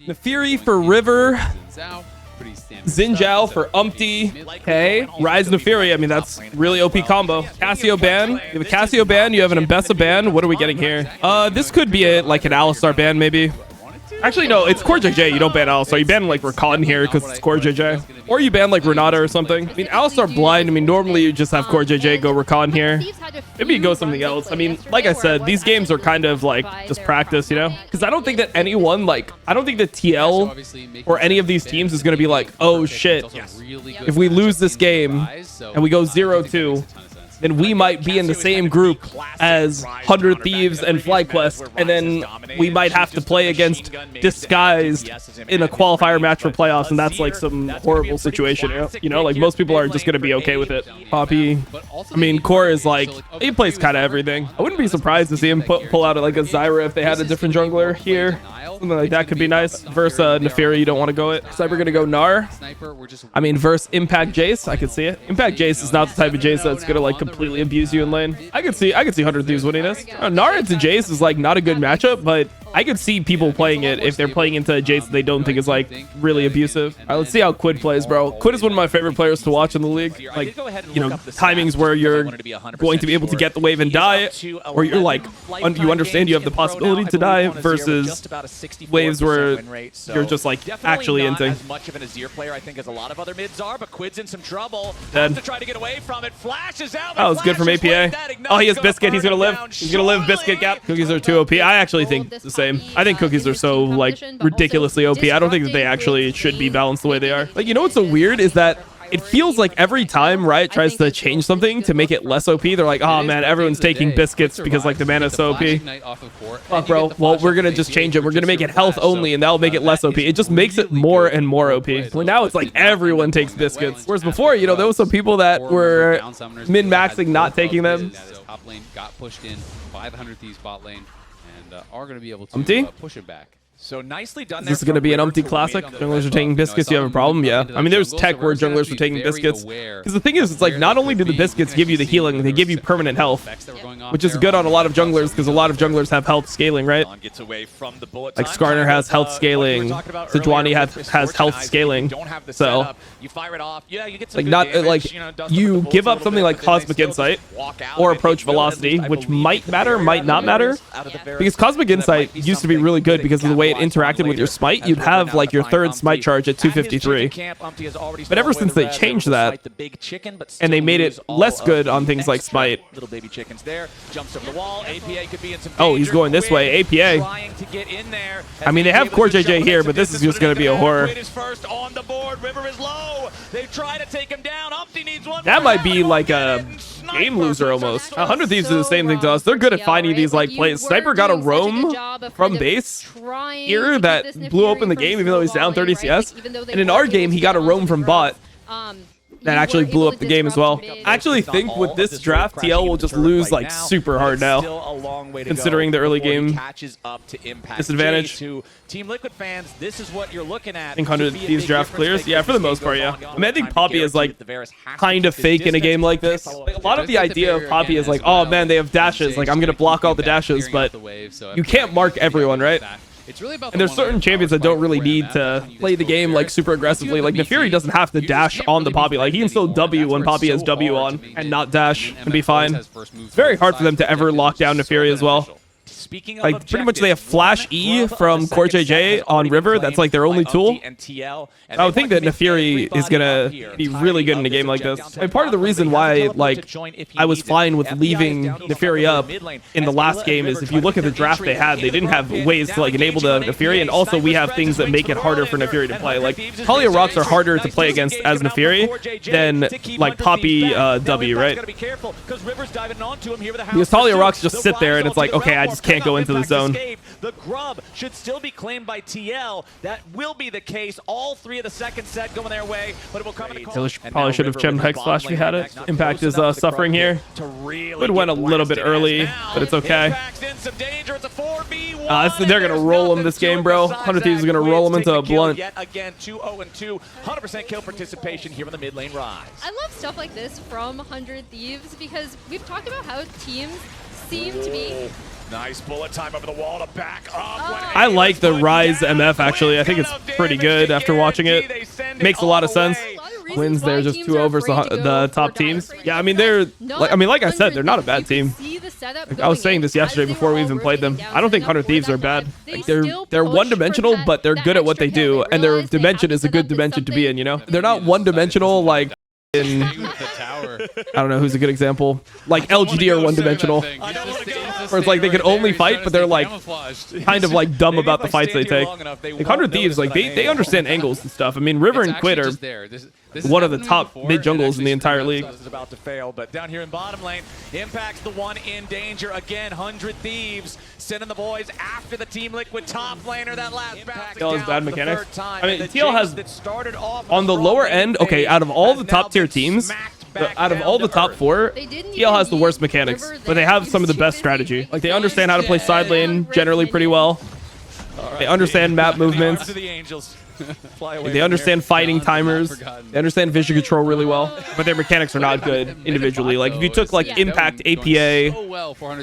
Nefiri for River. Xin Zhao for Umpty. Okay. Rise Nefiri. I mean, that's really OP combo. Cassio ban. You have a Cassio ban. You have an Mbessa ban. What are we getting here? This could be like an Alistar ban, maybe. Actually, no, it's Core JJ. You don't ban Alistar. You ban like Rakan here because it's Core JJ. Or you ban like Renata or something. I mean, Alistar blind. I mean, normally you just have Core JJ go Rakan here. Maybe you go something else. I mean, like I said, these games are kind of like just practice, you know? Because I don't think that anyone, like, I don't think that TL or any of these teams is going to be like, oh shit, if we lose this game and we go 0-2, then we might be in the same group as 100 Thieves and FlyQuest, and then we might have to play against Disguised in a qualifier match for playoffs, and that's like some horrible situation, you know? Like, most people are just going to be okay with it. Poppy, I mean, Core is like, he plays kind of everything. I wouldn't be surprised to see him pull out like a Zyra if they had a different jungler here. Something like that could be nice. Versus Nefiri, you don't want to go it. Cyber gonna go Gnar. I mean, versus Impact Jace, I could see it. Impact Jace is not the type of Jace that's gonna like completely abuse you in lane. I could see 100 Thieves winning this. Gnar into Jace is like not a good matchup, but I could see people playing it if they're playing into a Jace that they don't think is like really abusive. All right, let's see how Quid plays, bro. Quid is one of my favorite players to watch in the league. Like, you know, timings where you're going to be able to get the wave and die, or you're like, you understand you have the possibility to die, versus waves where you're just like actually into. As much of an Azir player, I think, as a lot of other mids are, but Quid's in some trouble. Dead. To try to get away from it. Flashes out. That was good from APA. Oh, he has Biscuit. He's gonna live. He's gonna live. Biscuit gap. Cookies are too OP. I actually think the same. I think cookies are so like ridiculously OP. I don't think that they actually should be balanced the way they are. Like, you know what's so weird is that it feels like every time Riot tries to change something to make it less OP, they're like, oh man, everyone's taking Biscuits because like the mana is so OP. Fuck, bro. Well, we're gonna just change it. We're gonna make it health only, and that'll make it less OP. It just makes it more and more OP. Well, now it's like everyone takes Biscuits. Whereas before, you know, there was some people that were min-maxing not taking them. Top lane got pushed in, 500 Thieves bot lane, and are going to be able to push it back. So nicely done. Is this going to be an Umpty classic? Junglers are taking Biscuits, you have a problem? Yeah. I mean, there's tech where junglers are taking Biscuits. Because the thing is, it's like, not only do the Biscuits give you the healing, they give you permanent health, which is good on a lot of junglers, because a lot of junglers have health scaling, right? Like Skarner has health scaling, Sejuani has health scaling. So, like, not like, you give up something like Cosmic Insight or Approach Velocity, which might matter, might not matter, because Cosmic Insight used to be really good because of the way it interacted with your smite. You'd have like your third smite charge at 253, but ever since they changed that and they made it less good on things like smite. Oh, he's going this way. APA. I mean, they have Core JJ here, but this is just going to be a horror. That might be like a game loser almost. 100 Thieves do the same thing to us. They're good at finding these like plays. Sniper got a roam from base here that blew open the game, even though he's down 30 CS. And in our game, he got a roam from bot that actually blew up the game as well. I actually think with this draft, TL will just lose like super hard now, considering the early game disadvantage. Team Liquid fans, this is what you're looking at. I think 100 Thieves draft clears. Yeah, for the most part, yeah. I mean, I think Poppy is like kind of fake in a game like this. Like, a lot of the idea of Poppy is like, oh man, they have dashes. Like, I'm going to block all the dashes, but you can't mark everyone, right? And there's certain champions that don't really need to play the game like super aggressively. Like Nefiri doesn't have to dash on the Poppy. Like, he can still W when Poppy has W on and not dash and be fine. It's very hard for them to ever lock down Nefiri as well. Like, pretty much they have Flash E from Core JJ on River. That's like their only tool. I would think that Nefiri is gonna be really good in a game like this. And part of the reason why like I was fine with leaving Nefiri up in the last game is if you look at the draft they had, they didn't have ways to like enable the Nefiri, and also we have things that make it harder for Nefiri to play. Like, Talia Rocks are harder to play against as Nefiri than like Poppy W, right? Because Talia Rocks just sit there and it's like, okay, I just can't go into the zone. The grub should still be claimed by TL. That will be the case. All three of the second set going their way, but it will come in the probably should have gemmed Hex Flash if he had it. Impact is suffering here. It went a little bit early, but it's okay. They're gonna roll him this game, bro. 100 Thieves is gonna roll him into a blunt. Yet again, 2-0-2, 100% kill participation here in the mid lane rise. I love stuff like this from 100 Thieves because we've talked about how teams seem to be Nice bullet time over the wall to back up. I like the Rise MF, actually. I think it's pretty good after watching it. Makes a lot of sense. Wins there just 2 over the top teams. Yeah, I mean, like I said, they're not a bad team. Like, I was saying this yesterday before we even played them. I don't think 100 Thieves are bad. Like, they're one-dimensional, but they're good at what they do, and their dimension is a good dimension to be in, you know? They're not one-dimensional, like, in... I don't know who's a good example. Like, LGD are one-dimensional. Where it's like they can only fight, but they're like kind of like dumb about the fights they take. Like 100 Thieves, like they understand angles and stuff. I mean, River and Quid are one of the top mid jungles in the entire league. This is about to fail, but down here in bottom lane, Impact's the one in danger again. 100 Thieves sending the boys after the Team Liquid top laner. That last bounce TL has bad mechanics. I mean, TL has on the lower end. Okay, out of all the top tier teams. Out of all the top 4, TL has the worst mechanics, but they have some of the best strategy. Like, they understand how to play side lane generally pretty well. They understand map movements. They understand fighting timers. They understand vision control really well, but their mechanics are not good individually. Like, if you took, like, Impact, APA,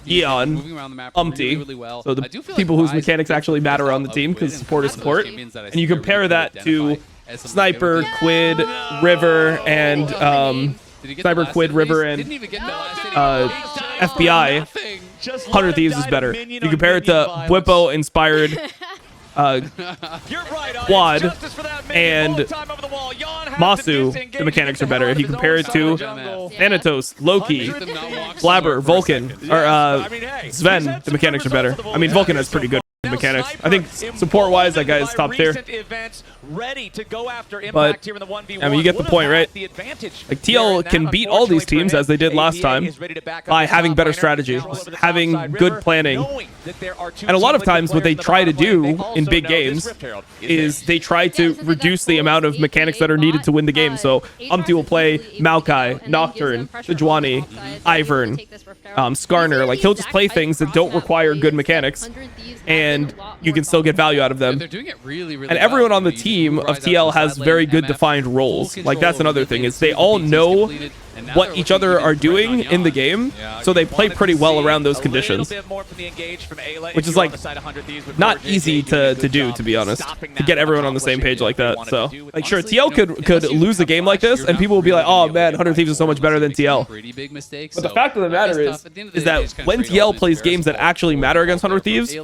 Eon, Umpty, so the people whose mechanics actually matter on the team, because support is support, and you compare that to Sniper, Quid, River, and... Sniper, Quid, River, and FBI, 100 Thieves is better. You compare it to Bwipo-inspired Quad and Masu, the mechanics are better. If you compare it to Thanatos, Loki, Blabber, Vulcan, or Sven, the mechanics are better. I mean, Vulcan has pretty good mechanics. I think support-wise, that guy is top tier. But, I mean, you get the point, right? Like, TL can beat all these teams, as they did last time, by having better strategy, having good planning. And a lot of times, what they try to do in big games is they try to reduce the amount of mechanics that are needed to win the game. So, Umpty will play Maokai, Nocturne, Sejuani, Ivern, Skarner. Like, he'll just play things that don't require good mechanics, and you can still get value out of them. And everyone on the team of TL has very good defined roles. Like, that's another thing, is they all know what each other are doing in the game, so they play pretty well around those conditions, which is like not easy to do, to be honest, to get everyone on the same page like that. So, like, sure, TL could lose a game like this, and people will be like, oh man, 100 Thieves is so much better than TL. But the fact of the matter is that when TL plays games that actually matter against 100 Thieves,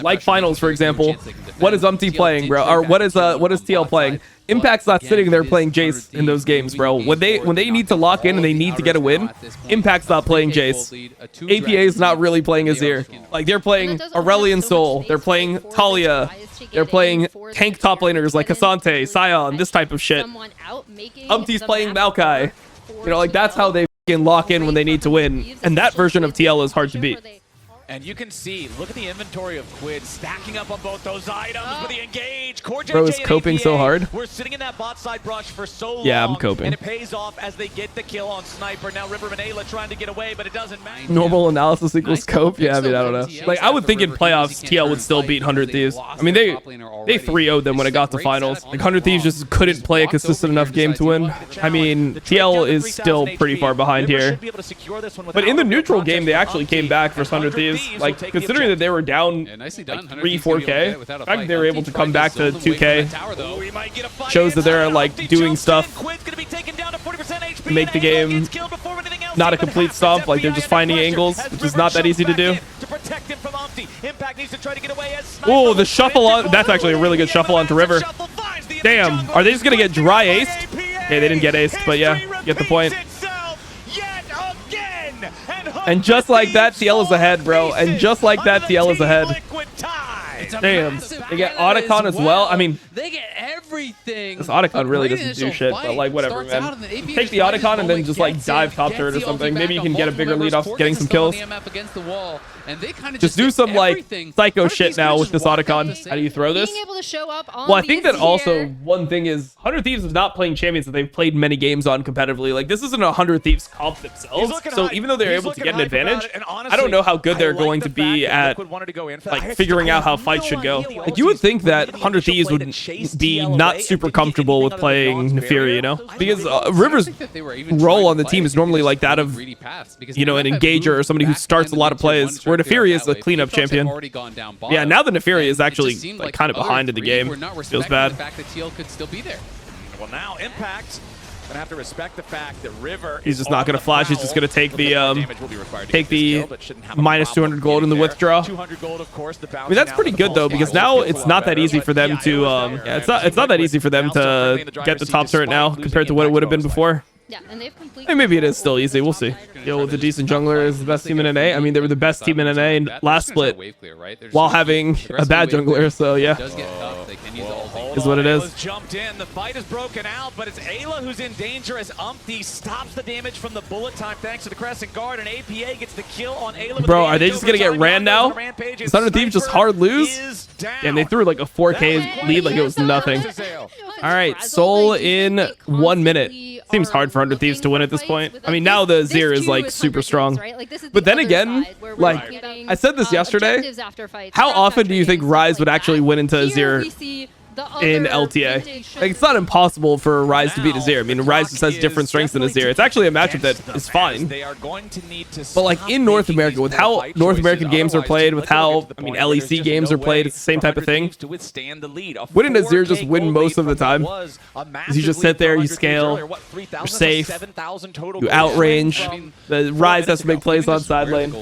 like finals, for example, what is Umpty playing, bro? Or what is TL playing? Impact's not sitting there playing Jace in those games, bro. When they need to lock in and they need to get a win, Impact's not playing Jace. APA is not really playing Azir. Like, they're playing Aurelion Sol. They're playing Talia. They're playing tank top laners like Cassante, Sion, this type of shit. Umpty's playing Maokai. You know, like, that's how they can lock in when they need to win. And that version of TL is hard to beat. And you can see, look at the inventory of Quid stacking up on both those items with the engage. Bro is coping so hard. We're sitting in that bot side brush for so long. Yeah, I'm coping. And it pays off as they get the kill on Sniper. Now River and Ayla trying to get away, but it doesn't matter. Normal analysis equals cope? Yeah, I mean, I don't know. Like, I would think in playoffs, TL would still beat 100 Thieves. I mean, they 3-0'd them when it got to finals. Like, 100 Thieves just couldn't play a consistent enough game to win. I mean, TL is still pretty far behind here. But in the neutral game, they actually came back for 100 Thieves. Like, considering that they were down like 3-4K, the fact that they were able to come back to 2K shows that they're like doing stuff to make the game not a complete stomp. Like, they're just finding angles, which is not that easy to do. Oh, the shuffle on. That's actually a really good shuffle onto River. Damn, are they just gonna get dry aced? Okay, they didn't get aced, but yeah, get the point. And just like that, TL is ahead, bro. And just like that, TL is ahead. Damn. They get Otacon as well. I mean, they get everything. This Otacon really doesn't do shit, but like, whatever, man. Take the Otacon and then just like dive top turret or something. Maybe you can get a bigger lead off getting some kills. Just do some like psycho shit now with this Otacon. How do you throw this? Well, I think that also one thing is 100 Thieves is not playing champions that they've played many games on competitively. Like, this isn't a 100 Thieves comp themselves. So even though they're able to get an advantage, I don't know how good they're going to be at like figuring out how fights should go. Like, you would think that 100 Thieves would be not super comfortable with playing Neferi, you know? Because River's role on the team is normally like that of, you know, an engager or somebody who starts a lot of plays, where Neferi is the cleanup champion. Yeah, now the Neferi is actually like kind of behind in the game. Feels bad. Well, now Impact gonna have to respect the fact that River. He's just not gonna flash. He's just gonna take the minus 200 gold in the withdraw. 200 gold, of course. I mean, that's pretty good though, because now it's not that easy for them to it's not that easy for them to get the top turret now compared to what it would have been before. Yeah, and they've completely. And maybe it is still easy. We'll see. Yo, with the decent jungler is the best team in NA. I mean, they were the best team in NA last split while having a bad jungler. So yeah, is what it is. Jumped in. The fight is broken out, but it's Ayla who's in danger as Umpty stops the damage from the bullet time thanks to the Crescent Guard, and APA gets the kill on Ayla. Bro, are they just gonna get ran now? Is 100 Thieves just hard lose? Yeah, and they threw like a 4K lead like it was nothing. All right, Soul in 1 minute. Seems hard for 100 Thieves to win at this point. I mean, now the Zir is like super strong. But then again, like I said this yesterday, how often do you think Rise would actually win into Zir in LTA? Like, it's not impossible for Rise to beat Azir. I mean, Rise just has different strengths than Azir. It's actually a matchup that is fine. But like in North America, with how North American games are played, with how, I mean, LEC games are played, it's the same type of thing. Wouldn't Azir just win most of the time? Because you just sit there, you scale, you're safe, you outrange. The Rise has to make plays on side lane.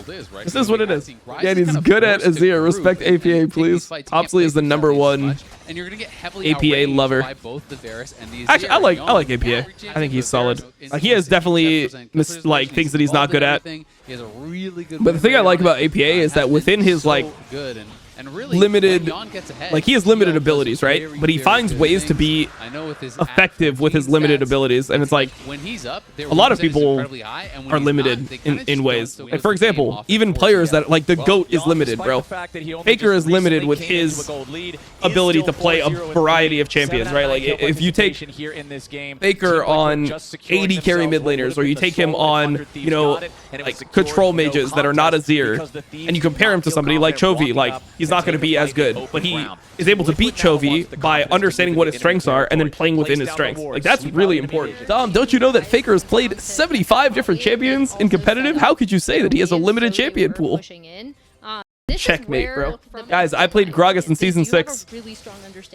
This is what it is. Yeah, he's good at Azir. Respect APA, please. Topsley is the #1 and you're gonna get heavily APA lover. by both the Varus and the Actually, I like APA. I think he's solid. He has definitely like things that he's not good at. But the thing I like about APA is that within his like limited, like he has limited abilities, right? But he finds ways to be effective with his limited abilities, and it's like a lot of people are limited in ways. Like, for example, even players that like the GOAT is limited, bro. Faker is limited with his ability to play a variety of champions, right? Like if you take Faker on 80 carry mid laners, or you take him on, you know, like control mages that are not Azir, and you compare him to somebody like Chovy, like he's not going to be as good, but he is able to beat Chovy by understanding what his strengths are and then playing within his strengths. Like, that's really important. Dom, don't you know that Faker has played 75 different champions in competitive? How could you say that he has a limited champion pool? Checkmate, bro. Guys, I played Gragas in Season 6.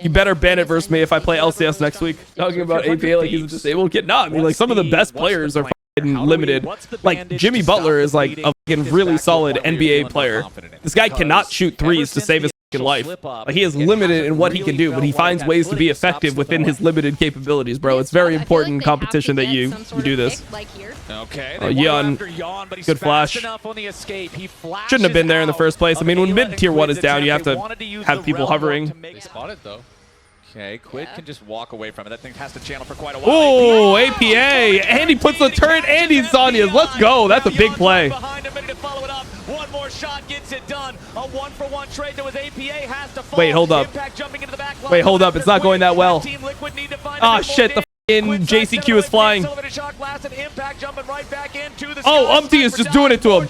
You better ban it versus me if I play LCS next week. Talking about APA like he's a disabled kid. Nah, I mean, like, some of the best players are limited. Like, Jimmy Butler is like a really solid NBA player. This guy cannot shoot threes to save his life. Like, he is limited in what he can do, but he finds ways to be effective within his limited capabilities, bro. It's very important in competition that you do this. Okay. Yon, good flash. Shouldn't have been there in the first place. I mean, when mid tier 1 is down, you have to have people hovering. They spot it though. Okay, Quid can just walk away from it. That thing has to channel for quite a while. Oh, APA! And he puts the turret and he's Sonya's. Let's go. That's a big play. One more shot gets it done. A 1-for-1 trade that was APA has to fall. Wait, hold up. Wait, hold up. It's not going that well. Ah, shit. The f***ing JCQ is flying. Oh, Umpty is just doing it to him.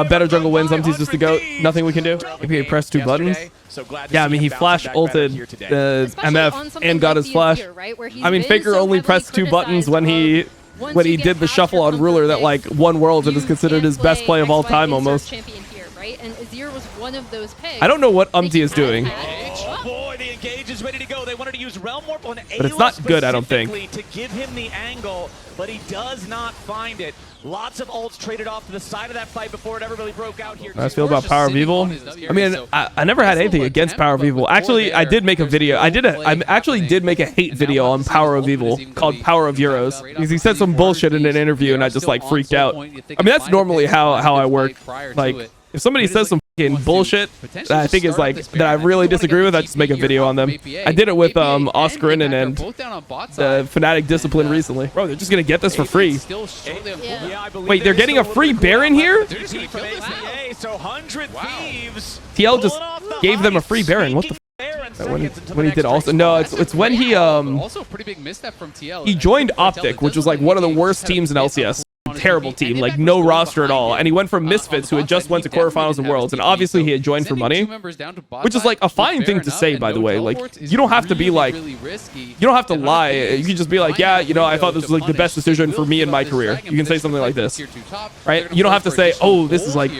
Better jungle wins. Umpty's just the GOAT. Nothing we can do. APA pressed 2 buttons. Yeah, I mean, he flash ulted the MF and got his flash. I mean, Faker only pressed 2 buttons when he did the shuffle on Ruler that like won Worlds and is considered his best play of all time almost. I don't know what Umpty is doing. Oh boy, the engage is ready to go. They wanted to use Realm Warp on Ayla, but it's not good, I don't think. To give him the angle, but he does not find it. Lots of ults traded off to the side of that fight before it ever really broke out here. How I feel about Power of Evil? I mean, I never had anything against Power of Evil. Actually, I did make a video. I actually did make a hate video on Power of Evil called Power of Euros, because he said some bullshit in an interview and I just like freaked out. I mean, that's normally how I work. Like, if somebody says some fucking bullshit that I think is like that I really disagree with, I just make a video on them. I did it with Oscarin and the Fnatic Discipline recently. Bro, they're just gonna get this for free. Wait, they're getting a free Baron here? TL just gave them a free Baron. What the when he did also no, it's when he also a pretty big misstep from TL. He joined Optic, which was like one of the worst teams in LCS. terrible team, like no roster at all. And he went from Misfits, who had just went to quarterfinals and Worlds, and obviously he had joined for money, which is like a fine thing to say, by the way. Like, you don't have to be like, you don't have to lie. You can just be like, yeah, you know, I thought this was like the best decision for me in my career. You can say something like this, right? You don't have to say, oh, this is like,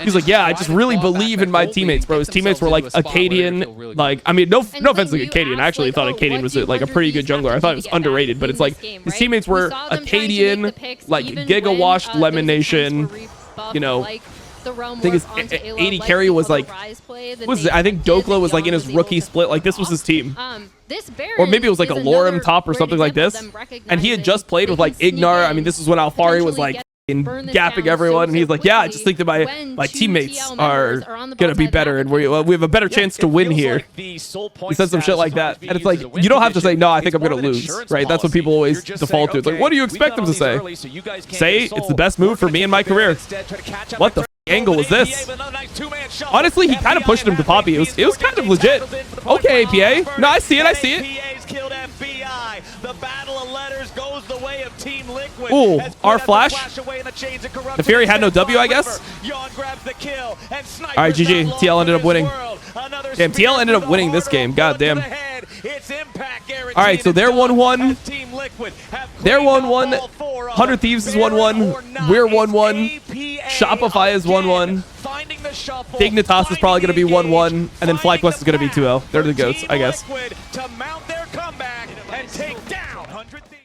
he's like, yeah, I just really believe in my teammates, bro. His teammates were like Acadian, like, I mean, no offense to Acadian. I actually thought Acadian was like a pretty good jungler. I thought it was underrated, but it's like his teammates were Acadian, like Giga Washed Lemon Nation, you know. I think his 80 carry was like, I think Dokla was like in his rookie split. Like, this was his team. Or maybe it was like a Lorem top or something like this. And he had just played with like Ignar. I mean, this is when Alfari was like gapping everyone, and he's like, yeah, I just think that my teammates are gonna be better, and we have a better chance to win here. He said some shit like that, and it's like, you don't have to say, no, I think I'm gonna lose, right? That's what people always default to. It's like, what do you expect them to say? Say, it's the best move for me in my career. What the angle was this? Honestly, he kind of pushed him to Poppy. It was kind of legit. Okay, APA. No, I see it. The battle of letters goes the way of Team Liquid. Ooh, our flash. The Fury had no W, I guess. All right, GG. TL ended up winning. Damn, TL ended up winning this game. God damn. All right, so they're 1-1. They're 1-1. 100 Thieves is 1-1. We're 1-1. Shopify is 1-1. Dignitas is probably going to be 1-1. And then FlyQuest is going to be 2-0. They're the GOATs, I guess.